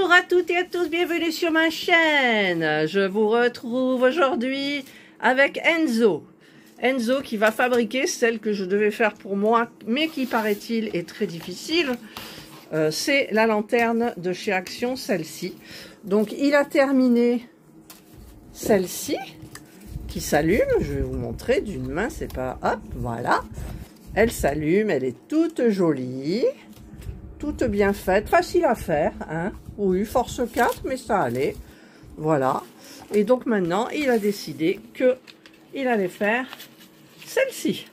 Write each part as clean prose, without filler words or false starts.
Bonjour à toutes et à tous, bienvenue sur ma chaîne. Je vous retrouve aujourd'hui avec Enzo. Enzo qui va fabriquer celle que je devais faire pour moi, mais qui paraît-il est très difficile. C'est la lanterne de chez Action, celle-ci. Donc il a terminé celle-ci qui s'allume. Je vais vous montrer d'une main, c'est pas... Hop, voilà. Elle s'allume, elle est toute jolie. Toute bien faite, facile à faire, hein. Oui, force 4, mais ça allait. Voilà. Et donc maintenant, il a décidé que il allait faire celle-ci.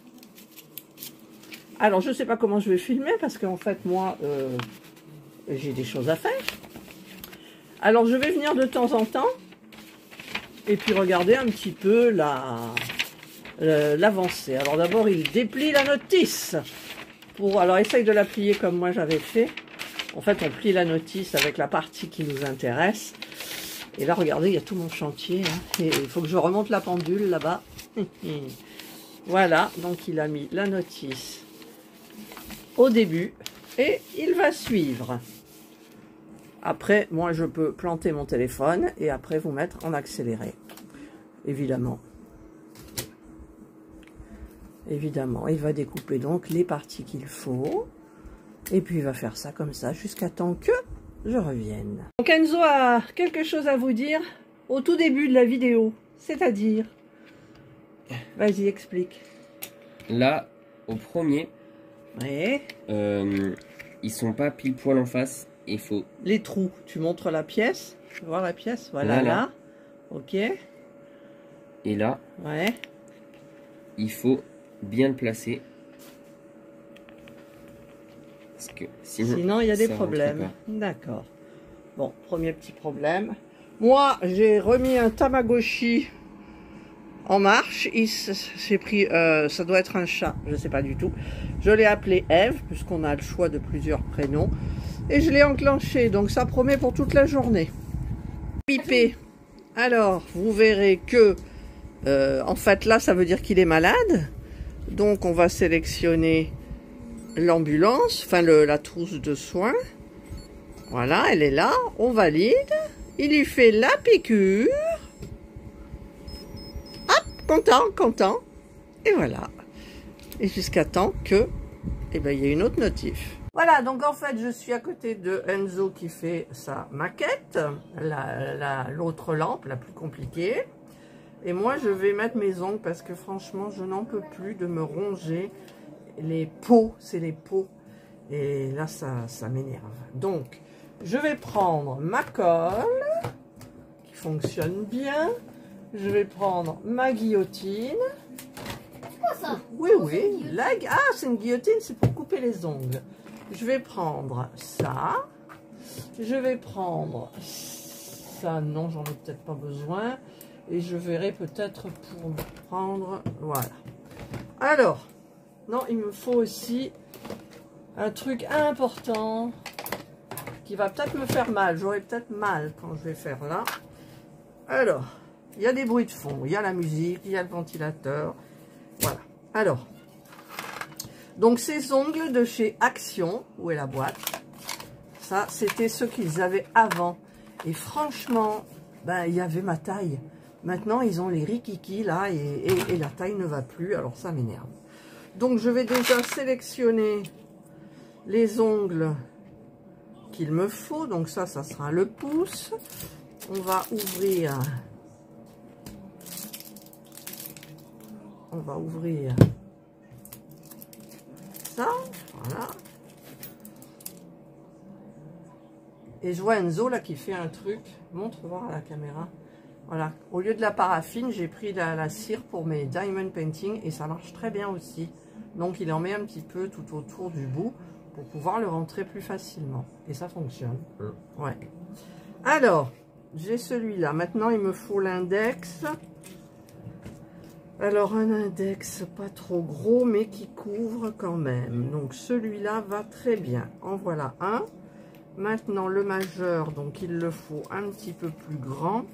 Alors, je ne sais pas comment je vais filmer, parce qu'en fait, moi, j'ai des choses à faire. Alors, je vais venir de temps en temps, et puis regarder un petit peu l'avancée. Alors d'abord, il déplie la notice. Alors, essaye de la plier comme moi j'avais fait. En fait, on plie la notice avec la partie qui nous intéresse. Et là, regardez, il y a tout mon chantier. Hein. Et il faut que je remonte la pendule là-bas. Voilà, donc il a mis la notice au début. Et il va suivre. Après, moi, je peux planter mon téléphone et après vous mettre en accéléré. Évidemment. Évidemment, il va découper donc les parties qu'il faut. Et puis il va faire ça comme ça jusqu'à temps que je revienne. Donc Enzo a quelque chose à vous dire au tout début de la vidéo. C'est-à-dire... Vas-y, explique. Là, au premier, Ouais. ils sont pas pile poil en face. Il faut... Les trous. Tu montres la pièce. Tu veux voir la pièce? Voilà, là. Ok. Et là, Ouais. il faut bien le placer. Parce que sinon il y a des problèmes. D'accord. Bon, premier petit problème. Moi, j'ai remis un Tamagotchi en marche. J'ai pris, ça doit être un chat, je ne sais pas du tout. Je l'ai appelé Eve, puisqu'on a le choix de plusieurs prénoms. Et je l'ai enclenché, donc ça promet pour toute la journée. Pipé. Alors, vous verrez que, en fait, là, ça veut dire qu'il est malade. Donc, on va sélectionner l'ambulance, enfin la trousse de soins. Voilà, elle est là. On valide. Il lui fait la piqûre. Hop, content, content. Et voilà. Et jusqu'à temps que, eh ben, il y a une autre notif. Voilà, donc en fait, je suis à côté de Enzo qui fait sa maquette, l'autre lampe, la plus compliquée. Et moi, je vais mettre mes ongles parce que franchement, je n'en peux plus de me ronger les peaux, c'est les peaux. Et là, ça m'énerve. Donc, je vais prendre ma colle qui fonctionne bien. Je vais prendre ma guillotine. C'est quoi ça? Oui, oui. Ah, c'est une guillotine, c'est pour couper les ongles. Je vais prendre ça. Je vais prendre ça. Non, j'en ai peut-être pas besoin. Et je verrai peut-être pour prendre... Voilà. Alors, non, il me faut aussi un truc important qui va peut-être me faire mal. J'aurai peut-être mal quand je vais faire là. Alors, il y a des bruits de fond. Il y a la musique, il y a le ventilateur. Voilà. Alors, donc ces ongles de chez Action, où est la boîte? Ça, c'était ceux qu'ils avaient avant. Et franchement, ben, il y avait ma taille. Maintenant, ils ont les rikiki là et la taille ne va plus. Alors, ça m'énerve. Donc, je vais déjà sélectionner les ongles qu'il me faut. Donc, ça sera le pouce. On va ouvrir. On va ouvrir ça. Voilà. Et je vois Enzo là qui fait un truc. Montre voir à la caméra. Voilà, au lieu de la paraffine, j'ai pris la cire pour mes diamond painting et ça marche très bien aussi. Donc il en met un petit peu tout autour du bout pour pouvoir le rentrer plus facilement. Et ça fonctionne. Ouais. Alors, j'ai celui-là. Maintenant, il me faut l'index. Alors, un index pas trop gros, mais qui couvre quand même. Donc, celui-là va très bien. En voilà un. Maintenant, le majeur, donc il le faut un petit peu plus grand.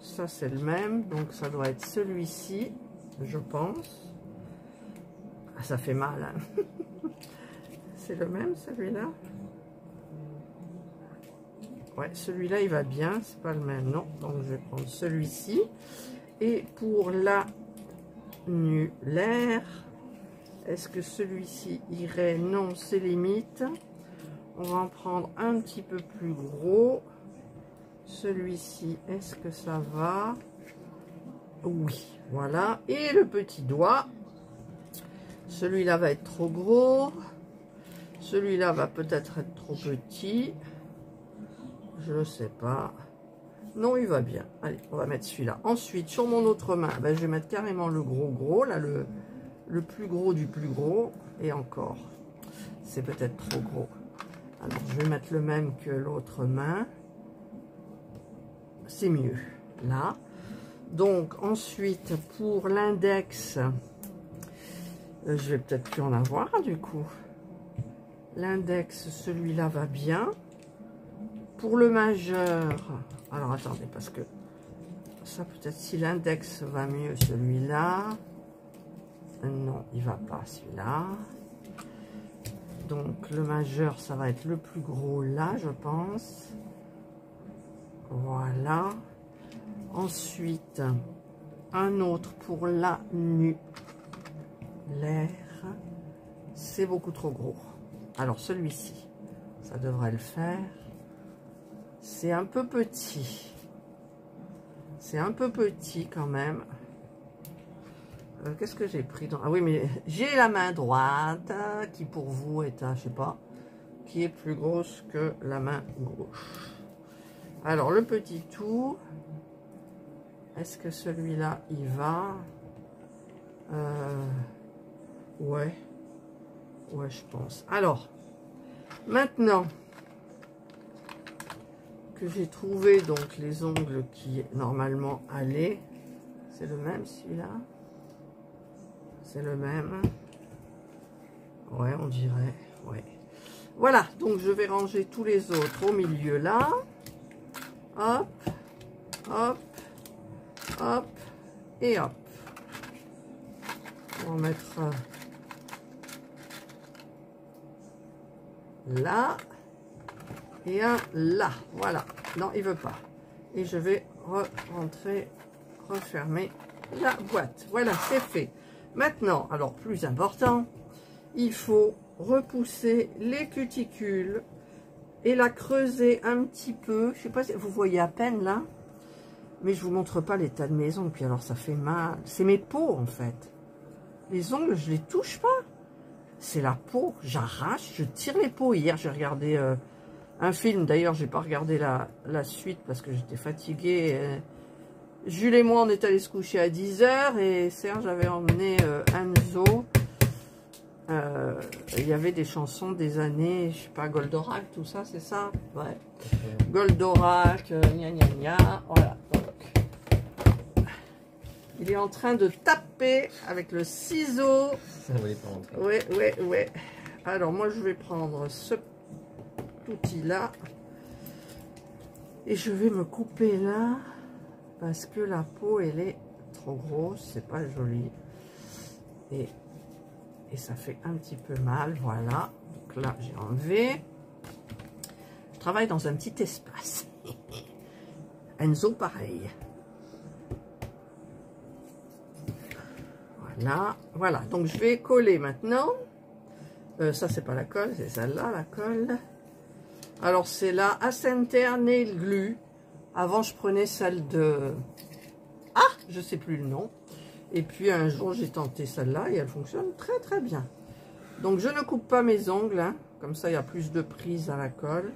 Ça, c'est le même. Donc, ça doit être celui-ci, je pense. Ah, ça fait mal. Hein. C'est le même, celui-là. Ouais, celui-là, il va bien. C'est pas le même, non. Donc, je vais prendre celui-ci. Et pour l'annulaire, est-ce que celui-ci irait? Non, c'est limite. On va en prendre un petit peu plus gros. Celui-ci, est-ce que ça va? Oui, voilà. Et le petit doigt. Celui-là va être trop gros. Celui-là va peut-être être trop petit. Je ne sais pas. Non, il va bien. Allez, on va mettre celui-là. Ensuite, sur mon autre main, ben, je vais mettre carrément le gros, là, le plus gros du plus gros. Et encore, c'est peut-être trop gros. Alors, je vais mettre le même que l'autre main. C'est mieux, là. Donc, ensuite, pour l'index, je vais peut-être plus en avoir, du coup. L'index, celui-là va bien. Pour le majeur, alors attendez, parce que ça peut-être si l'index va mieux, celui-là. Non, il va pas, celui-là. Donc, le majeur, ça va être le plus gros là, je pense. Voilà. Ensuite, un autre pour l'annulaire. C'est beaucoup trop gros. Alors, celui-ci, ça devrait le faire. C'est un peu petit. C'est un peu petit quand même. Qu'est-ce que j'ai pris dans... Ah oui, mais j'ai la main droite qui pour vous est, je sais pas, qui est plus grosse que la main gauche. Alors, le petit tout, est-ce que celui-là, il va? Ouais. Ouais, je pense. Alors, maintenant que j'ai trouvé donc les ongles qui normalement allaient, c'est le même celui-là? C'est le même? Ouais, on dirait. Ouais. Voilà, donc je vais ranger tous les autres au milieu là. Hop, hop, hop, et hop. On va mettre là et un là. Voilà. Non, il veut pas. Et je vais rentrer, refermer la boîte. Voilà, c'est fait. Maintenant, alors plus important, il faut repousser les cuticules et la creuser un petit peu. Je sais pas si vous voyez à peine là, mais je vous montre pas l'état de mes ongles. Puis alors ça fait mal. C'est mes peaux en fait. Les ongles, je les touche pas. C'est la peau. J'arrache, je tire les peaux. Hier, j'ai regardé un film. D'ailleurs, j'ai pas regardé la suite parce que j'étais fatiguée. Jules et moi, on est allés se coucher à 10 h et Serge avait emmené Enzo. Il y avait des chansons des années, je sais pas, Goldorak, tout ça, c'est ça? Ouais. Goldorak, gna gna gna, voilà. Donc, il est en train de taper avec le ciseau. Ça voulait pas rentrer. Ouais, ouais, ouais. Alors, moi, je vais prendre ce outil-là et je vais me couper là. Parce que la peau, elle est trop grosse, c'est pas joli. Et ça fait un petit peu mal, voilà. Donc là, j'ai enlevé. Je travaille dans un petit espace. Enzo, pareil. Voilà, voilà. Donc, je vais coller maintenant. Ça, c'est pas la colle, c'est celle-là, la colle. Alors, c'est la Acenter Nail Glue. Avant, je prenais celle de... Ah, je sais plus le nom. Et puis, un jour, j'ai tenté celle-là et elle fonctionne très, très bien. Donc, je ne coupe pas mes ongles. Hein. Comme ça, il y a plus de prise à la colle.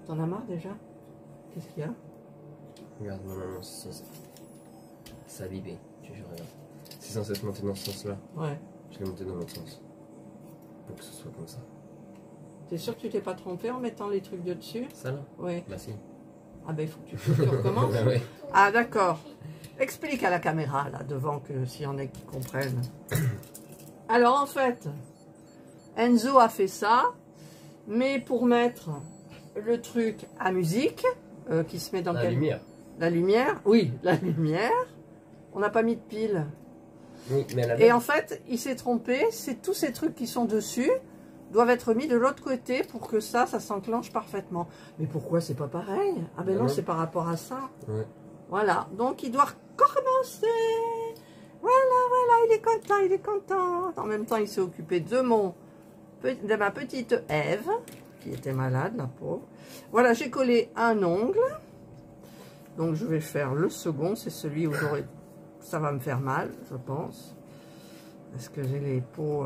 T'en as marre déjà? Qu'est-ce qu'il y a? Regarde, non, c'est abîmé. Tu regarde. C'est censé être monté dans ce sens-là. Ouais. Je l'ai monté dans l'autre sens. Pour que ce soit comme ça. T'es sûr que tu t'es pas trompé en mettant les trucs de dessus? Ça là? Oui. Bah si. Ah ben, il faut que tu recommences. Bah, ouais. Ah, d'accord. Explique à la caméra, là, devant, que s'il y en a qui comprennent. Alors, en fait, Enzo a fait ça, mais pour mettre le truc à musique, qui se met dans La lumière. La lumière, oui, la lumière. On n'a pas mis de pile. Oui, mais Et en fait, il s'est trompé, c'est tous ces trucs qui sont dessus. doivent être mis de l'autre côté pour que ça s'enclenche parfaitement. Mais pourquoi c'est pas pareil? Ah ben non, c'est par rapport à ça. Ouais. Voilà, donc il doit recommencer. Voilà, il est content, il est content. En même temps, il s'est occupé de ma petite Ève, qui était malade, la pauvre. Voilà, j'ai collé un ongle. Donc je vais faire le second, c'est celui où ça va me faire mal, je pense. Parce que j'ai les peaux...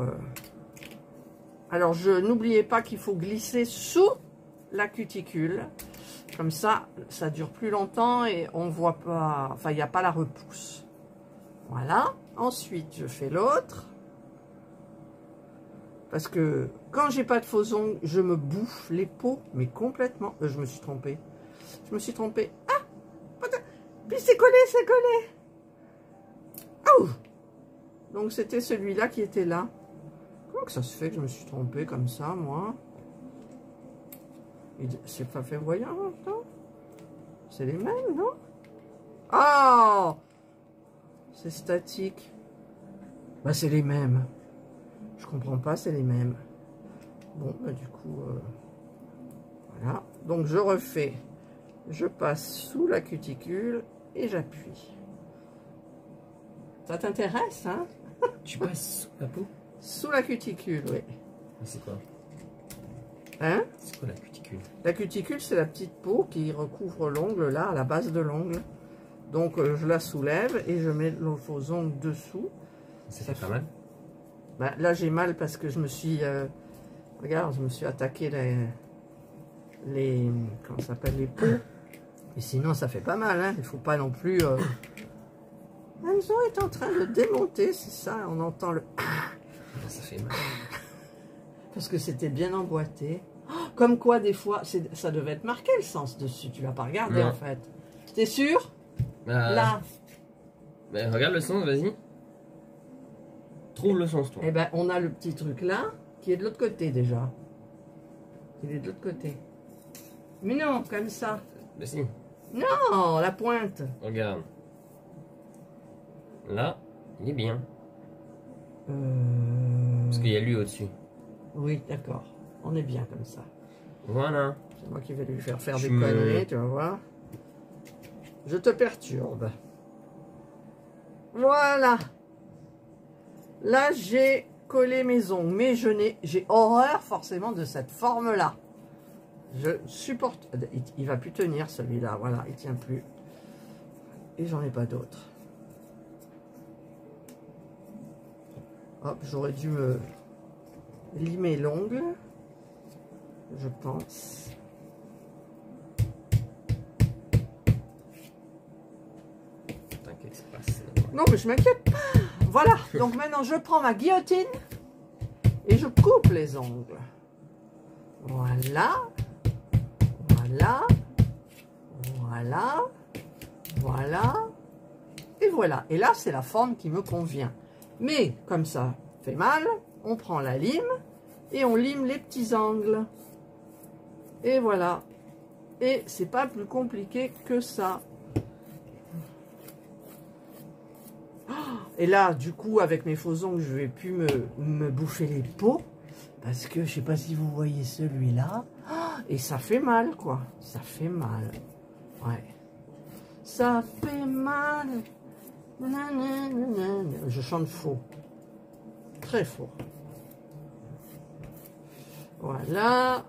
Alors, n'oubliez pas qu'il faut glisser sous la cuticule. Comme ça, ça dure plus longtemps et on voit pas... Enfin, il n'y a pas la repousse. Voilà. Ensuite, je fais l'autre. Parce que quand j'ai pas de faux ongles, je me bouffe les peaux, mais complètement. Je me suis trompée. Je me suis trompée. Ah! Puis c'est collé, c'est collé. Oh! Donc, c'était celui-là qui était là. Comment que ça se fait que je me suis trompée comme ça, moi? C'est pas fait voyant, non? C'est les mêmes, non? Ah! C'est statique. Bah, c'est les mêmes. Je comprends pas, c'est les mêmes. Bon, bah, du coup, voilà. Donc, je refais. Je passe sous la cuticule et j'appuie. Ça t'intéresse, hein? Tu passes sous la peau? Sous la cuticule, oui. C'est quoi? Hein? C'est quoi la cuticule? La cuticule, c'est la petite peau qui recouvre l'ongle, là, à la base de l'ongle. Donc, je la soulève et je mets le faux ongle dessous. Ça fait pas mal? Ben, là, j'ai mal parce que je me suis... regarde, je me suis attaqué les comment ça s'appelle, les peaux. Et sinon, ça fait pas mal, hein. Il faut pas non plus... Enzo est en train de démonter, c'est ça, on entend le... Ça fait mal. Parce que c'était bien emboîté. Oh, comme quoi, des fois, ça devait être marqué le sens dessus. Tu l'as pas regardé, non. en fait. T'es sûr? Là. Ben, regarde le sens, vas-y. Trouve le sens, toi. Eh ben, on a le petit truc là, qui est de l'autre côté, déjà. Il est de l'autre côté. Mais non, comme ça. Ben si. Non, la pointe. Regarde. Là, il est bien. Parce qu'il y a lui au-dessus. Oui, d'accord. On est bien comme ça. Voilà. C'est moi qui vais lui faire des conneries, tu vas voir. Je te perturbe. Voilà. Là, j'ai collé mes ongles, mais j'ai horreur forcément de cette forme-là. Je supporte... Il va plus tenir celui-là, voilà, il tient plus. Et j'en ai pas d'autres. Hop, j'aurais dû me limer l'ongle, je pense. T'inquiète, c'est pas... Non, mais je m'inquiète pas. Voilà, donc maintenant je prends ma guillotine et je coupe les ongles. Voilà, voilà, voilà, voilà, et voilà. Et là, c'est la forme qui me convient. Mais, comme ça fait mal, on prend la lime et on lime les petits angles. Et voilà. Et c'est pas plus compliqué que ça. Et là, du coup, avec mes faux ongles, je vais plus me bouffer les peaux. Parce que, je sais pas si vous voyez celui-là. Et ça fait mal, quoi. Ça fait mal. Ouais. Ça fait mal. Je chante faux. Très faux. Voilà.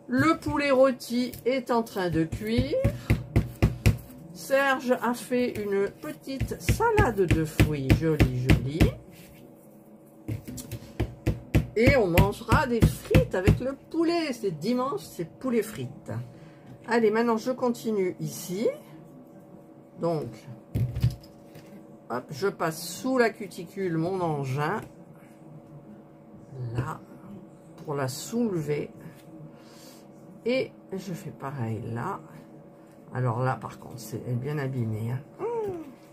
Le poulet rôti est en train de cuire. Serge a fait une petite salade de fruits jolie, jolie. Et on mangera des frites avec le poulet. C'est dimanche, c'est poulet frites. Allez, maintenant je continue ici. Donc, hop, je passe sous la cuticule mon engin. Là, pour la soulever. Et je fais pareil là. Alors là, par contre, c'est bien abîmé. Hein.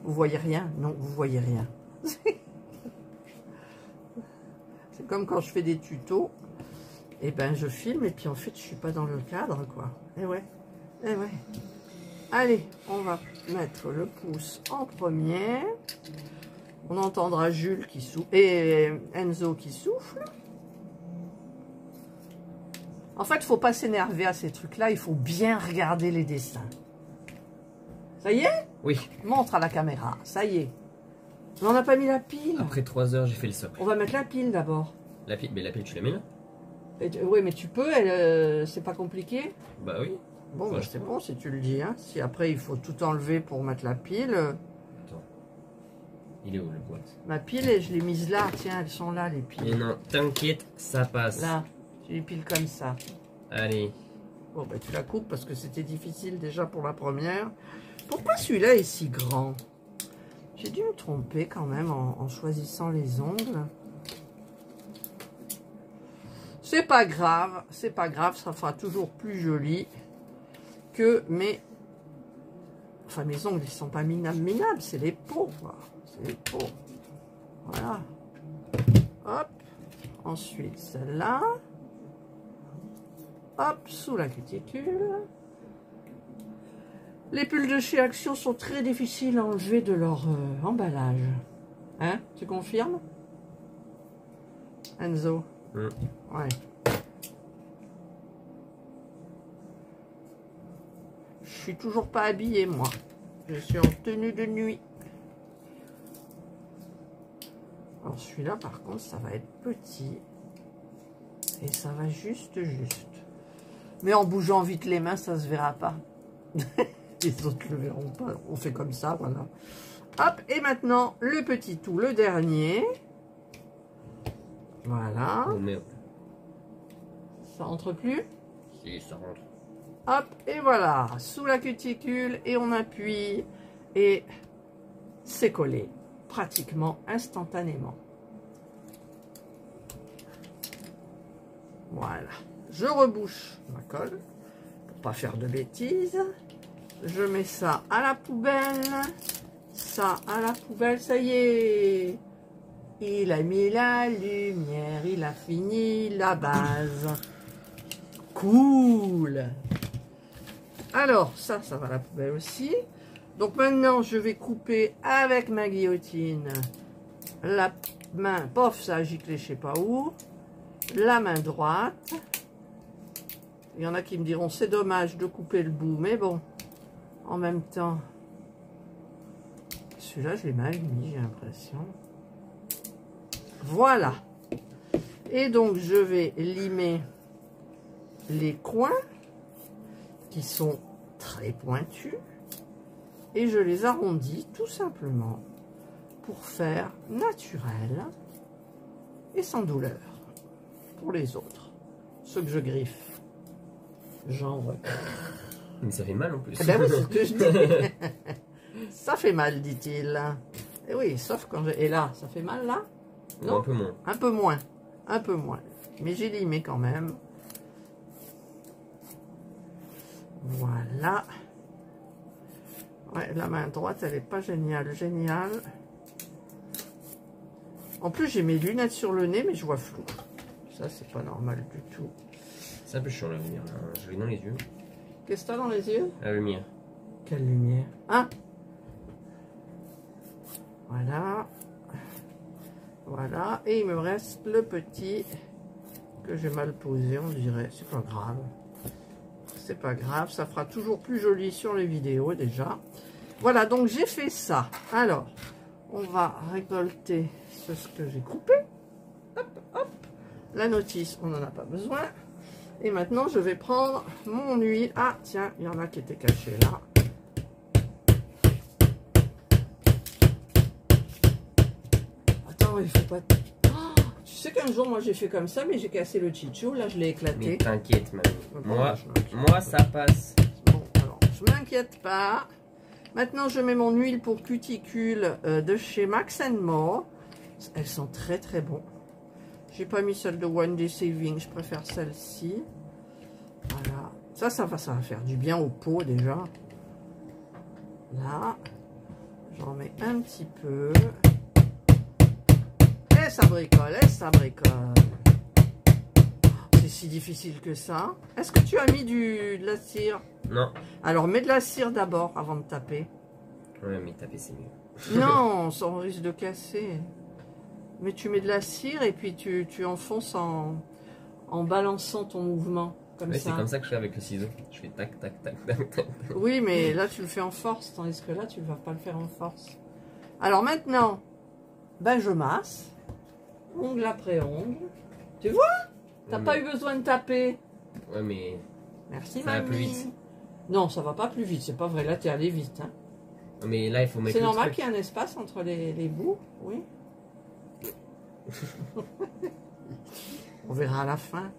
Vous voyez rien? Non, vous voyez rien. C'est comme quand je fais des tutos. Et ben, je filme et puis en fait, je suis pas dans le cadre, quoi. Eh ouais, eh ouais. Allez, on va mettre le pouce en premier. On entendra Jules qui souffle et Enzo qui souffle. En fait, il ne faut pas s'énerver à ces trucs-là. Il faut bien regarder les dessins. Ça y est? Oui. Montre à la caméra. Ça y est. Mais on n'a pas mis la pile. Après 3 heures, j'ai fait le socle. On va mettre la pile d'abord. La pile, mais la pile, tu la mets là? Oui, mais tu peux. C'est pas compliqué. Bah oui. Bon, bah, c'est bon si tu le dis. Hein. Si après, il faut tout enlever pour mettre la pile. Attends. Il est où le boîte? Ma pile, je l'ai mise là. Tiens, elles sont là, les piles. Mais non, t'inquiète, ça passe. Là, tu les piles comme ça. Allez. Bon, bah, tu la coupes parce que c'était difficile déjà pour la première. Pourquoi celui-là est si grand? J'ai dû me tromper quand même en choisissant les ongles. C'est pas grave, ça fera toujours plus joli que mes... Enfin, mes ongles, ils sont pas minables, c'est les peaux, quoi. C'est les peaux. Voilà. Hop. Ensuite, celle-là. Hop, sous la cuticule. Les pulls de chez Action sont très difficiles à enlever de leur emballage. Hein? Tu confirmes? Enzo? Ouais. Je suis toujours pas habillée, moi. Je suis en tenue de nuit. Alors celui-là, par contre, ça va être petit. Et ça va juste. Mais en bougeant vite les mains, ça se verra pas. Les autres le verront pas. On fait comme ça, voilà. Hop, et maintenant, le petit tout, le dernier. Voilà. Oh merde. Ça entre plus? Si, ça rentre. Hop, et voilà. Sous la cuticule, et on appuie. Et c'est collé. Pratiquement instantanément. Voilà. Je rebouche ma colle. Pour pas faire de bêtises. Je mets ça à la poubelle. Ça à la poubelle, ça y est. Il a mis la lumière, il a fini la base. Cool. Alors, ça va à la poubelle aussi. Donc maintenant, je vais couper avec ma guillotine la main. Pof, ça a giclé je sais pas où. La main droite. Il y en a qui me diront, c'est dommage de couper le bout, mais bon. En même temps, celui-là, je l'ai mal mis, j'ai l'impression. Voilà. Et donc, je vais limer les coins qui sont très pointus. Et je les arrondis tout simplement pour faire naturel et sans douleur pour les autres. Ceux que je griffe. Genre... Mais ça fait mal en plus. Eh ben oui, c'est ce que je dis. Ça fait mal, dit-il. Et oui, sauf quand j'ai... Et là, ça fait mal, là? Non, un peu moins. Un peu moins. Un peu moins. Mais j'ai limé quand même. Voilà. Ouais, la main droite, elle n'est pas géniale. Géniale. En plus, j'ai mes lunettes sur le nez, mais je vois flou. Ça, c'est pas normal du tout. C'est un peu chiant la lumière. Je l'ai dans les yeux. Qu'est-ce que t'as dans les yeux? La lumière. Quelle lumière? Ah! Voilà. Voilà. Et il me reste le petit que j'ai mal posé, on dirait. C'est pas grave. C'est pas grave. Ça fera toujours plus joli sur les vidéos déjà. Voilà, donc j'ai fait ça. Alors, on va récolter ce que j'ai coupé. Hop, hop. La notice, on n'en a pas besoin. Et maintenant, je vais prendre mon huile. Ah, tiens, il y en a qui étaient cachés là. Attends, il faut pas... Oh, tu sais qu'un jour, moi, j'ai fait comme ça, mais j'ai cassé le chicho. Là, je l'ai éclaté. Mais t'inquiète, mamie. Bon, Moi, ça passe. Bon, alors, je m'inquiète pas. Maintenant, je mets mon huile pour cuticule de chez Max More. Elles sont très, très bonnes. J'ai pas mis celle de One Day Saving, je préfère celle-ci. Voilà. Ça va faire du bien aux peaux déjà. Là. J'en mets un petit peu. Et ça bricole, C'est si difficile que ça. Est-ce que tu as mis de la cire? Non. Alors, mets de la cire d'abord avant de taper. Ouais, mais taper, c'est mieux. Non, ça risque de casser. Mais tu mets de la cire et puis tu enfonces en balançant ton mouvement. Comme Oui, ça. c'est comme ça que je fais avec le ciseau. Je fais tac, tac, tac, tac, tac. Oui, mais là, tu le fais en force, tandis que là, tu ne vas pas le faire en force. Alors maintenant, ben, je masse, ongle après ongle. Tu vois? T'as pas eu besoin de taper. Ouais, mais Merci, ça va mamie. plus vite. Non, ça va pas plus vite, c'est pas vrai. Là, t'es allé vite. Hein. Mais là, il faut mettre C'est le normal truc. qu'il y ait un espace entre les bouts, oui. On verra à la fin.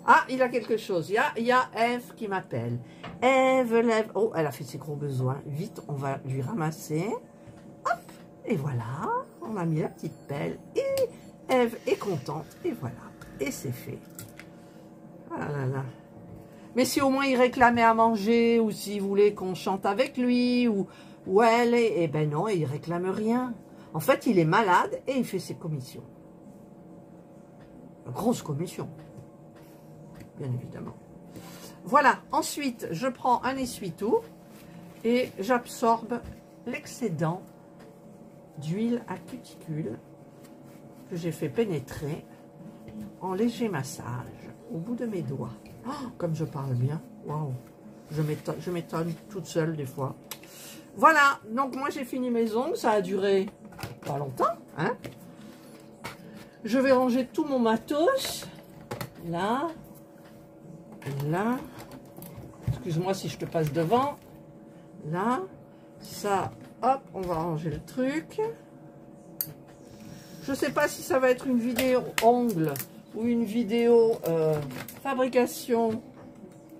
Ah, il a quelque chose. Il y a Ève qui m'appelle. Ève, lève. Oh, elle a fait ses gros besoins. Vite, on va lui ramasser. Hop, et voilà. On a mis la petite pelle. Et Ève est contente. Et voilà. Et c'est fait. Ah là là. Mais si au moins il réclamait à manger, ou s'il voulait qu'on chante avec lui, ou elle, eh ben non, il réclame rien. En fait, il est malade et il fait ses commissions. Grosse commission. Bien évidemment. Voilà, ensuite, je prends un essuie-tout et j'absorbe l'excédent d'huile à cuticule que j'ai fait pénétrer en léger massage au bout de mes doigts. Oh, comme je parle bien, waouh, je m'étonne toute seule des fois. Voilà, donc moi j'ai fini mes ongles, ça a duré pas longtemps, hein. Je vais ranger tout mon matos, là, là, excuse-moi si je te passe devant, là, ça, hop, on va ranger le truc. Je sais pas si ça va être une vidéo ongles ou une vidéo fabrication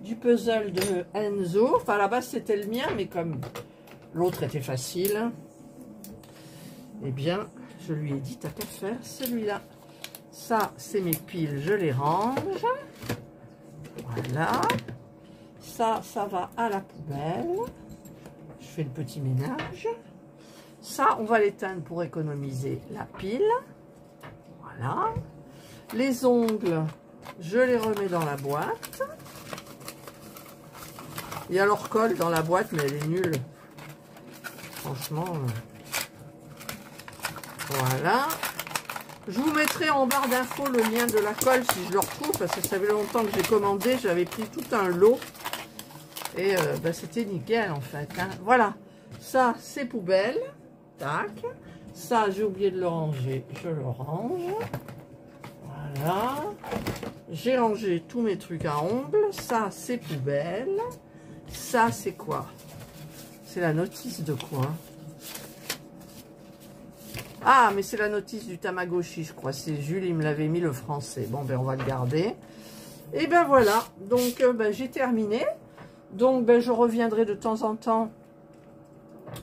du puzzle de Enzo. Enfin, à la base, c'était le mien, mais comme l'autre était facile, eh bien, je lui ai dit, t'as qu'à faire celui-là. Ça, c'est mes piles, je les range. Voilà. Ça va à la poubelle. Je fais le petit ménage. Ça, on va l'éteindre pour économiser la pile. Voilà. Les ongles, je les remets dans la boîte. Il y a leur colle dans la boîte, mais elle est nulle. Franchement. Voilà. Je vous mettrai en barre d'infos le lien de la colle si je le retrouve, parce que ça fait longtemps que j'ai commandé. J'avais pris tout un lot. Et ben, c'était nickel en fait. Hein. Voilà. Ça, c'est poubelle. Tac. Ça, j'ai oublié de le ranger. Je le range. Voilà. J'ai rangé tous mes trucs à ongles. Ça, c'est poubelle. Ça, c'est quoi? C'est la notice de quoi? Ah, mais c'est la notice du Tamagotchi, je crois. C'est Jules, il me l'avait mis le français. Bon, ben, on va le garder. Et ben voilà. Donc, ben, j'ai terminé. Donc, ben, je reviendrai de temps en temps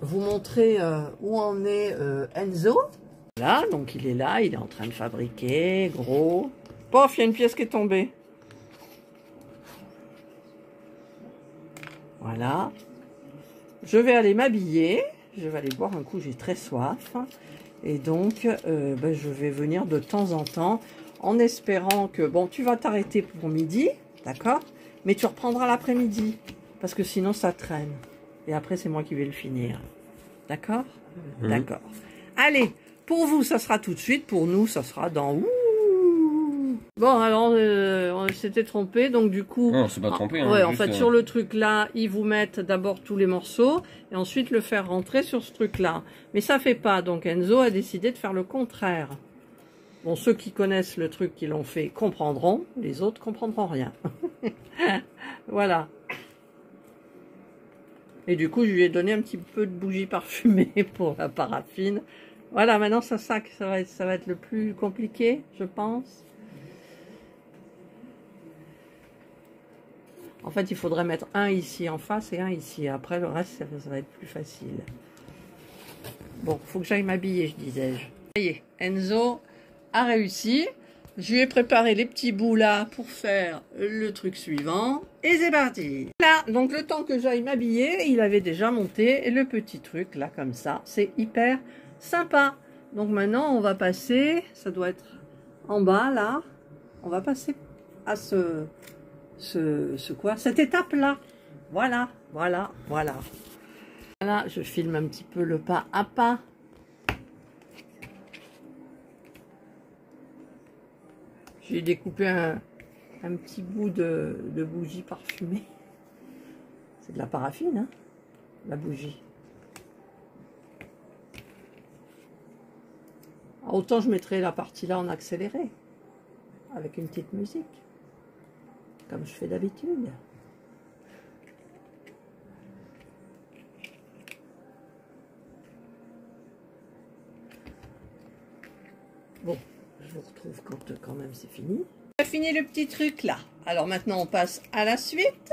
vous montrer où en est Enzo. Là, donc il est là, il est en train de fabriquer, gros. Pof, il y a une pièce qui est tombée. Voilà. Je vais aller m'habiller. Je vais aller boire un coup, j'ai très soif. Et donc, ben, je vais venir de temps en temps, en espérant que... Bon, tu vas t'arrêter pour midi, d'accord? Mais tu reprendras l'après-midi, parce que sinon, ça traîne. Et après, c'est moi qui vais le finir. D'accord? D'accord. Allez, pour vous, ça sera tout de suite. Pour nous, ça sera dans... Bon, alors, on s'était trompé, donc du coup... Non, on s'est pas trompé. Ouais, hein, en fait, sur le truc là, ils vous mettent d'abord tous les morceaux, et ensuite le faire rentrer sur ce truc là. Mais ça fait pas, donc Enzo a décidé de faire le contraire. Bon, ceux qui connaissent le truc qui l'ont fait comprendront, les autres comprendront rien. Voilà. Et du coup, je lui ai donné un petit peu de bougie parfumée pour la paraffine. Voilà, maintenant ça va être le plus compliqué, je pense. En fait, il faudrait mettre un ici en face et un ici. Après, le reste, ça va être plus facile. Bon, faut que j'aille m'habiller, je disais. Ça y est, Enzo a réussi. Je lui ai préparé les petits bouts là pour faire le truc suivant. Et c'est parti. Voilà, donc le temps que j'aille m'habiller, il avait déjà monté le petit truc là, comme ça. C'est hyper sympa. Donc maintenant, on va passer, ça doit être en bas là. On va passer à cette étape là. Voilà, voilà, voilà. Voilà, je filme un petit peu le pas à pas. J'ai découpé un petit bout de bougie parfumée. C'est de la paraffine, hein, la bougie. Alors, autant je mettrai la partie là en accéléré, avec une petite musique, comme je fais d'habitude. Bon, je vous retrouve quand même c'est fini. On a fini le petit truc là. Alors maintenant on passe à la suite.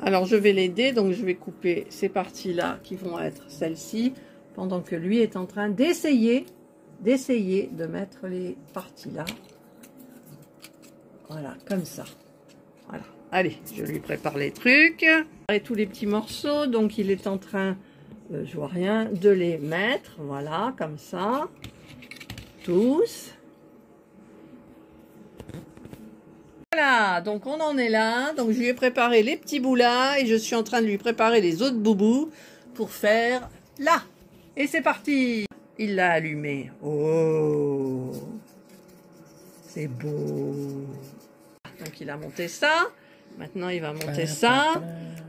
Alors je vais l'aider, donc je vais couper ces parties là qui vont être celles-ci, pendant que lui est en train d'essayer de mettre les parties là. Voilà, comme ça. Voilà. Allez, je lui prépare les trucs. Et tous les petits morceaux, donc il est en train... je vois rien, de les mettre, voilà, comme ça, tous. Voilà, donc on en est là, donc je lui ai préparé les petits bouts là, et je suis en train de lui préparer les autres boubous pour faire là. Et c'est parti. Il l'a allumé. Oh, c'est beau. Donc il a monté ça, maintenant il va monter ça,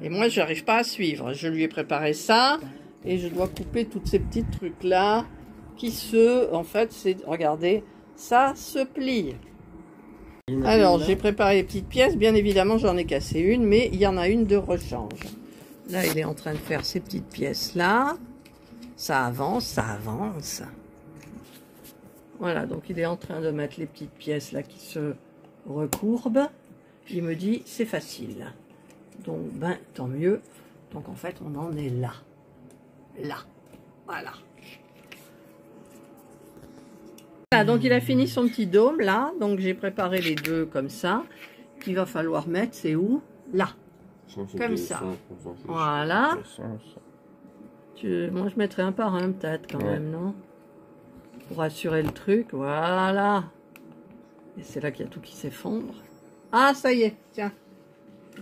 et moi je n'arrive pas à suivre. Je lui ai préparé ça. Et je dois couper toutes ces petits trucs là qui en fait, c'est, regardez, ça se plie. Alors, j'ai préparé les petites pièces. Bien évidemment, j'en ai cassé une, mais il y en a une de rechange. Là, il est en train de faire ces petites pièces là. Ça avance, ça avance. Voilà, donc il est en train de mettre les petites pièces là qui se recourbent. Il me dit, c'est facile. Donc, ben, tant mieux. Donc, en fait, on en est là. Là, voilà. Voilà, donc il a fini son petit dôme là, donc j'ai préparé les deux comme ça. Qu'il va falloir mettre, c'est où? Là, comme ça. Voilà. Moi je mettrai un par un peut-être quand même, non? Pour assurer le truc, voilà. Et c'est là qu'il y a tout qui s'effondre. Ah, ça y est, tiens.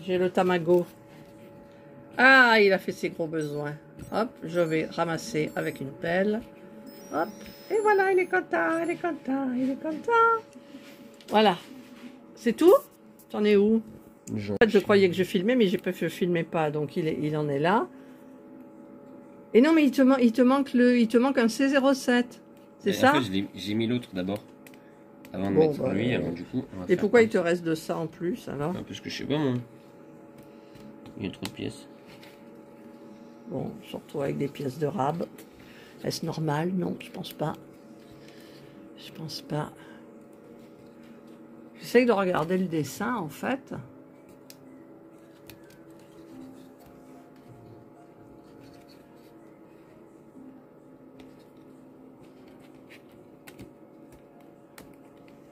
J'ai le tamago. Ah, il a fait ses gros besoins. Hop, je vais ramasser avec une pelle. Hop, et voilà, il est content, il est content, il est content. Voilà. C'est tout? T'en es où? En fait, je croyais que je filmais, mais je filmais pas, donc il en est là. Et non, mais il te manque un C07. C'est ça? En fait, j'ai mis l'autre d'abord. Avant de mettre lui, alors du coup... Et pourquoi il te reste de ça en plus, alors? Parce que je sais pas, moi. Il y a trop de pièces. Bon, surtout avec des pièces de rab. Est-ce normal? Non, je pense pas. Je pense pas. J'essaie de regarder le dessin, en fait.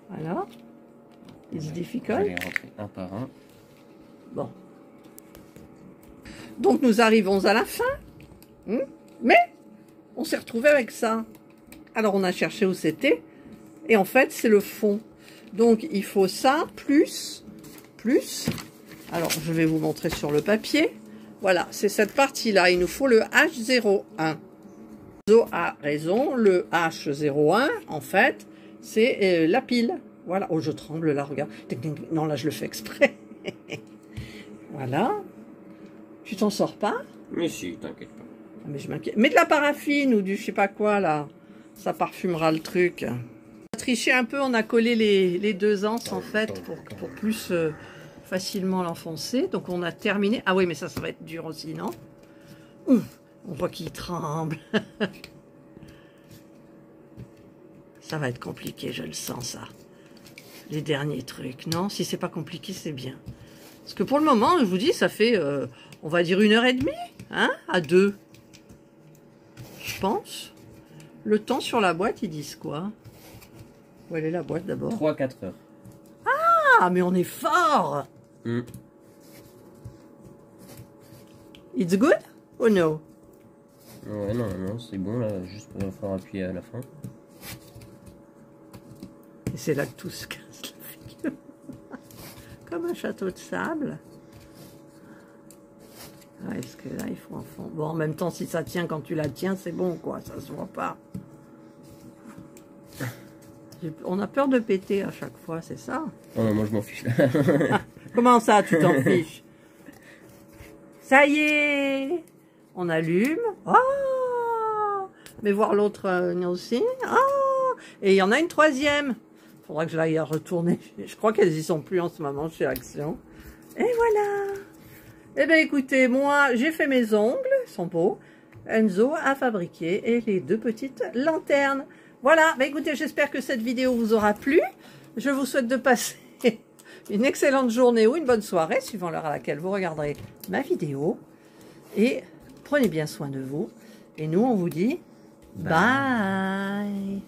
Voilà. It's difficult. Je vais les rentrer un par un. Bon. Donc nous arrivons à la fin, mais on s'est retrouvé avec ça. Alors on a cherché où c'était, et en fait c'est le fond. Donc il faut ça, plus, alors je vais vous montrer sur le papier. Voilà, c'est cette partie-là, il nous faut le H01. Zo a raison, le H01, en fait, c'est la pile. Voilà, oh je tremble là, regarde. Non, là je le fais exprès. Voilà. Tu t'en sors pas? Mais si, t'inquiète pas. Ah, mais je m'inquiète. Mets de la paraffine ou du je sais pas quoi là. Ça parfumera le truc. On a triché un peu, on a collé les deux anses en fait pour plus facilement l'enfoncer. Donc on a terminé. Ah oui, mais ça va être dur aussi, non? On voit qu'il tremble. Ça va être compliqué, je le sens ça. Les derniers trucs, non? Si c'est pas compliqué, c'est bien. Parce que pour le moment, je vous dis, ça fait, on va dire 1h30, hein, à 2. Je pense. Le temps sur la boîte, ils disent quoi? Où elle est la boîte d'abord? 3-4 heures. Ah, mais on est fort! It's good or no? Ouais, non, c'est bon, là, juste il va falloir appuyer à la fin. Et c'est là que tout se casse la figure. Comme un château de sable. Ouais, est-ce que là, il faut un fond. Bon, en même temps, si ça tient quand tu la tiens, c'est bon, quoi. Ça se voit pas. On a peur de péter à chaque fois, c'est ça? Oh non, moi je m'en fiche. Comment ça, tu t'en fiches? Ça y est! On allume. Oh! Mais voir l'autre aussi. Oh! Et il y en a une troisième. Faudra que je l'aille retourner. Je crois qu'elles y sont plus en ce moment chez Action. Et voilà! Eh bien écoutez, moi j'ai fait mes ongles, ils sont beaux. Enzo a fabriqué et les deux petites lanternes. Voilà, bah écoutez, j'espère que cette vidéo vous aura plu. Je vous souhaite de passer une excellente journée ou une bonne soirée, suivant l'heure à laquelle vous regarderez ma vidéo. Et prenez bien soin de vous. Et nous, on vous dit bye.